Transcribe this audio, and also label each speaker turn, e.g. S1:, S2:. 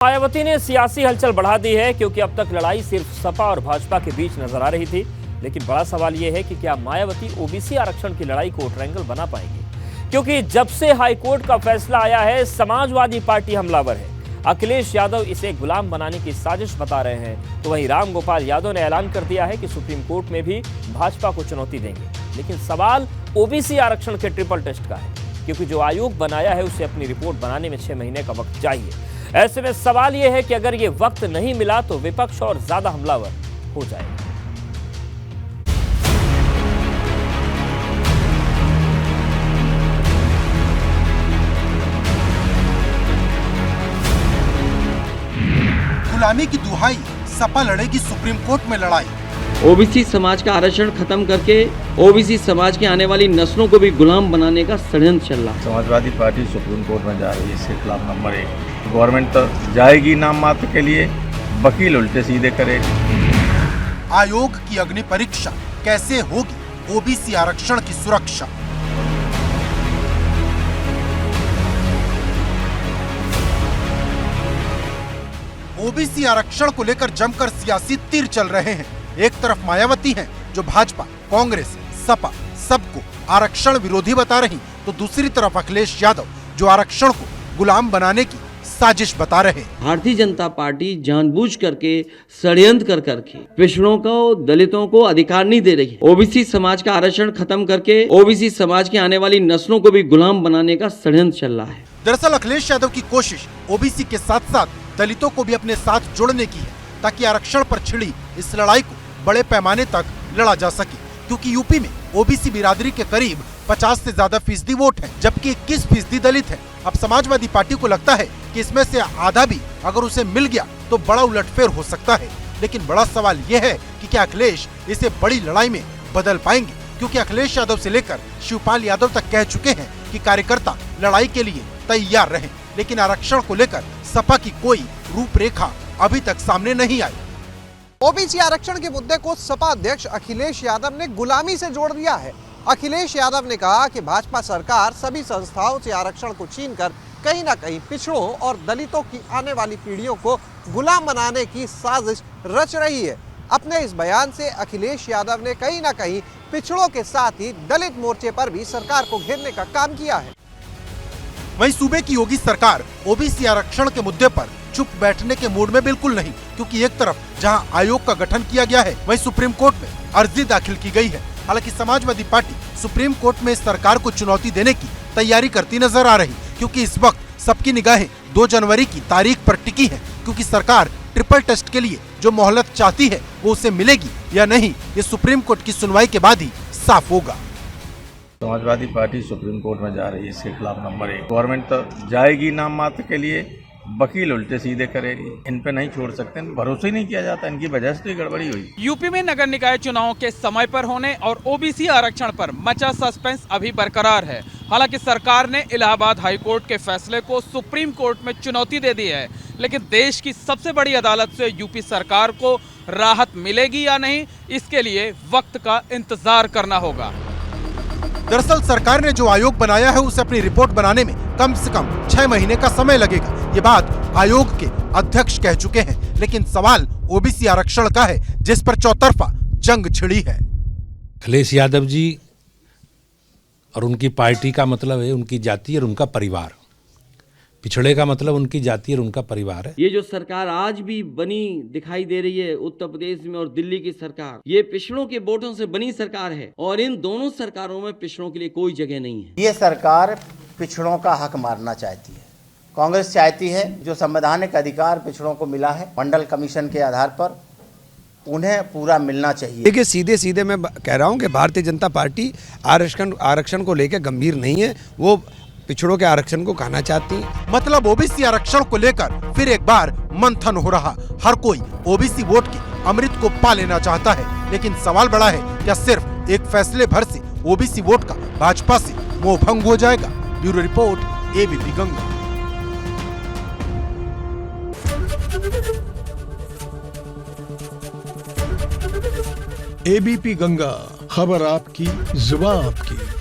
S1: मायावती ने सियासी हलचल बढ़ा दी है क्योंकि अब तक लड़ाई सिर्फ सपा और भाजपा के बीच नजर आ रही थी। लेकिन बड़ा सवाल यह है कि क्या मायावती ओबीसी आरक्षण की लड़ाई को ट्रायंगल बना पाएंगी, क्योंकि जब से हाईकोर्ट का फैसला आया है समाजवादी पार्टी हमलावर है। अखिलेश यादव इसे गुलाम बनाने की साजिश बता रहे हैं, तो वहीं रामगोपाल यादव ने ऐलान कर दिया है कि सुप्रीम कोर्ट में भी भाजपा को चुनौती देंगे। लेकिन सवाल ओबीसी आरक्षण के ट्रिपल टेस्ट का है, क्योंकि जो आयोग बनाया है उसे अपनी रिपोर्ट बनाने में 6 महीने का वक्त चाहिए। ऐसे में सवाल यह है कि अगर ये वक्त नहीं मिला तो विपक्ष और ज्यादा हमलावर हो जाएगा।
S2: गुलामी की दुहाई, सपा लड़ेगी सुप्रीम कोर्ट में लड़ाई।
S3: ओबीसी समाज का आरक्षण खत्म करके ओबीसी समाज की आने वाली नस्लों को भी गुलाम बनाने का षड्यंत्र चल रहा है।
S4: समाजवादी पार्टी सुप्रीम कोर्ट में जा रही है, इसके खिलाफ नंबर 1। गवर्नमेंट तो जाएगी नाम मात्र के लिए, वकील उल्टे सीधे करेगी।
S2: आयोग की अग्नि परीक्षा, कैसे होगी ओबीसी आरक्षण की सुरक्षा। ओबीसी आरक्षण को लेकर जमकर सियासी तीर चल रहे हैं। एक तरफ मायावती हैं जो भाजपा, कांग्रेस, सपा सबको आरक्षण विरोधी बता रही, तो दूसरी तरफ अखिलेश यादव जो आरक्षण को गुलाम बनाने की साजिश बता रहे।
S3: भारतीय जनता पार्टी जानबूझ करके षड्यंत्र कर करके पिछड़ों को, दलितों को अधिकार नहीं दे रही है। ओबीसी समाज का आरक्षण खत्म करके ओबीसी समाज की आने वाली नस्लों को भी गुलाम बनाने का षड्यंत्र चल रहा है।
S2: दरअसल अखिलेश यादव की कोशिश ओबीसी के साथ साथ दलितों को भी अपने साथ जोड़ने की है, ताकि आरक्षण पर छिड़ी इस लड़ाई को बड़े पैमाने तक लड़ा जा सके। क्योंकि यूपी में ओबीसी बिरादरी के करीब 50 से ज्यादा फीसदी वोट है, जबकि 21% दलित है। अब समाजवादी पार्टी को लगता है कि इसमें से आधा भी अगर उसे मिल गया तो बड़ा उलटफेर हो सकता है। लेकिन बड़ा सवाल यह है कि क्या अखिलेश इसे बड़ी लड़ाई में बदल पाएंगे, क्योंकि अखिलेश यादव से लेकर शिवपाल यादव तक कह चुके हैं कि कार्यकर्ता लड़ाई के लिए तैयार रहे। लेकिन आरक्षण को लेकर सपा की कोई रूपरेखा अभी तक सामने नहीं आई।
S5: ओबीसी आरक्षण के मुद्दे को सपा अध्यक्ष अखिलेश यादव ने गुलामी से जोड़ दिया है। अखिलेश यादव ने कहा कि भाजपा सरकार सभी संस्थाओं से आरक्षण को छीनकर कहीं ना कहीं पिछड़ों और दलितों की आने वाली पीढ़ियों को गुलाम बनाने की साजिश रच रही है। अपने इस बयान से अखिलेश यादव ने कहीं ना कहीं पिछड़ों के साथ ही दलित मोर्चे पर भी सरकार को घेरने का काम किया है।
S2: वहीं सूबे की योगी सरकार ओबीसी आरक्षण के मुद्दे पर चुप बैठने के मूड में बिल्कुल नहीं, क्योंकि एक तरफ जहां आयोग का गठन किया गया है, वहीं सुप्रीम कोर्ट में अर्जी दाखिल की गई है। हालांकि समाजवादी पार्टी सुप्रीम कोर्ट में सरकार को चुनौती देने की तैयारी करती नजर आ रही, क्योंकि इस वक्त सबकी निगाहें 2 जनवरी की तारीख पर टिकी है। क्योंकि सरकार ट्रिपल टेस्ट के लिए जो मोहलत चाहती है वो उसे मिलेगी या नहीं, ये सुप्रीम कोर्ट की सुनवाई के बाद ही साफ होगा।
S4: समाजवादी पार्टी सुप्रीम कोर्ट में जा रही है, इसके खिलाफ नंबर 1। गवर्नमेंट तो जाएगी नाम मात्र के लिए, वकील उल्टे सीधे करेगी। इन पे नहीं छोड़ सकते, भरोसा ही नहीं किया जाता, इनकी वजह से गड़बड़ी हुई।
S6: यूपी में नगर निकाय चुनाव के समय पर होने और ओबीसी आरक्षण पर मचा सस्पेंस अभी बरकरार है। हालांकि सरकार ने इलाहाबाद हाईकोर्ट के फैसले को सुप्रीम कोर्ट में चुनौती दे दी है, लेकिन देश की सबसे बड़ी अदालत से यूपी सरकार को राहत मिलेगी या नहीं, इसके लिए वक्त का इंतजार करना होगा।
S2: दरअसल सरकार ने जो आयोग बनाया है उसे अपनी रिपोर्ट बनाने में कम से कम 6 महीने का समय लगेगा। ये बात आयोग के अध्यक्ष कह चुके हैं। लेकिन सवाल ओबीसी आरक्षण का है, जिस पर चौतरफा जंग छिड़ी है।
S7: अखिलेश यादव जी और उनकी पार्टी का मतलब है उनकी जाति और उनका परिवार। पिछड़े का मतलब उनकी जाति और उनका परिवार है।
S3: ये जो सरकार आज भी बनी दिखाई दे रही है उत्तर प्रदेश में और दिल्ली की सरकार, ये पिछड़ों के वोटों से बनी सरकार है और इन दोनों सरकारों में पिछड़ों के लिए कोई जगह नहीं है।
S8: ये सरकार पिछड़ों का हक मारना चाहती है। कांग्रेस चाहती है जो संवैधानिक अधिकार पिछड़ों को मिला है मंडल कमीशन के आधार पर, उन्हें पूरा मिलना चाहिए।
S9: देखिए सीधे मैं कह रहा हूँ कि भारतीय जनता पार्टी आरक्षण को लेकर गंभीर नहीं है, वो पिछड़ों के आरक्षण को कहना चाहती है।
S2: मतलब ओबीसी आरक्षण को लेकर फिर एक बार मंथन हो रहा। हर कोई ओबीसी वोट के अमृत को पा लेना चाहता है। लेकिन सवाल बड़ा है, क्या सिर्फ एक फैसले भर से ओबीसी वोट का भाजपा से मोहभंग हो जाएगा? Bureau report, ABP Ganga.
S10: ABP Ganga, खबर आपकी, जुबान आपकी।